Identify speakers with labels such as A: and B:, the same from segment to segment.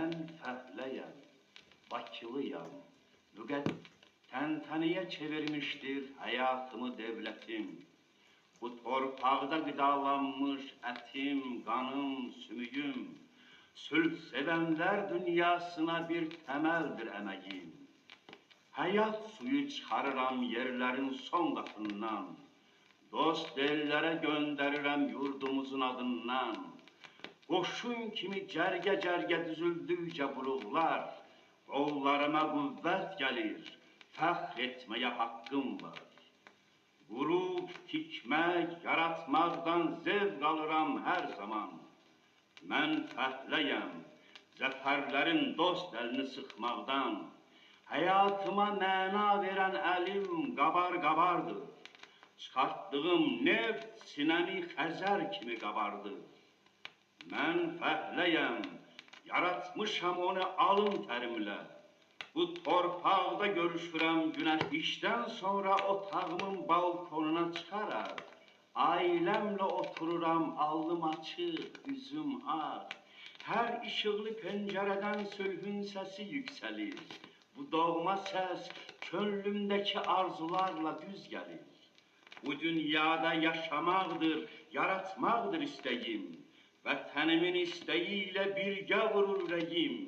A: Mən fəhləyəm, Bakılıyam, təntənəyə çevirmişdir həyatımı devlətim. Bu torpaqda qidalanmış ətim, qanım, sümüyüm, sülh sevənlər dünyasına bir təməldir əməyim. Həyat suyu çıxarıram yerlərin son qatından, dost ellərə göndərirəm yurdumuzun adından. Qoşun kimi cərgə-cərgə düzüldükcə buruqlar, qollarıma qüvvət gəlir, fəxr etməyə haqqım var. Qurub, tikmək, yaratmaqdan zevq alıram hər zaman. Mən fəhləyəm, zəfərlərin dost əlini sıxmaqdan. Həyatıma məna verən əlim qabar-qabardır. Çıxartdığım neft sinəmi xəzər kimi qabardır. Mən fəhləyəm, yaratmışam onu alın tərimlə. Bu torpaqda görüşürəm günəş işdən sonra otağımın balkonuna çıxaraq. Ailəmlə otururam, alnım açıq, üzüm ağ. Hər işıqlı pəncərədən sülhün səsi yüksəlir. Bu doğma səs könlümdəki arzularla düz gəlir. Bu dünyada yaşamaqdır, yaratmaqdır istəyim. Vətənimin istəyi ilə birgə vurur ürəyim.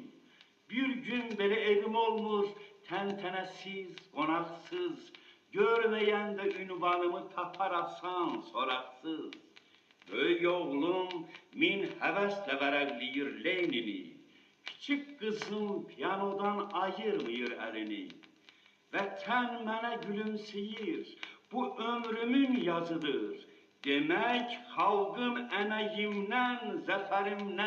A: Bir gün belə evim olmur, təntənəsiz, qonaqsız. Görməyən də ünvanımı tapar asan, soraqsız. Böyük oğlum min həvəslə vərəqləyir Lenini. Kiçik qızım pianodan ayırmır əlini. Vətən mənə gülümsəyir, bu ömrümün yazıdır. Demək, xalqım əməyimdən, zəfərimdən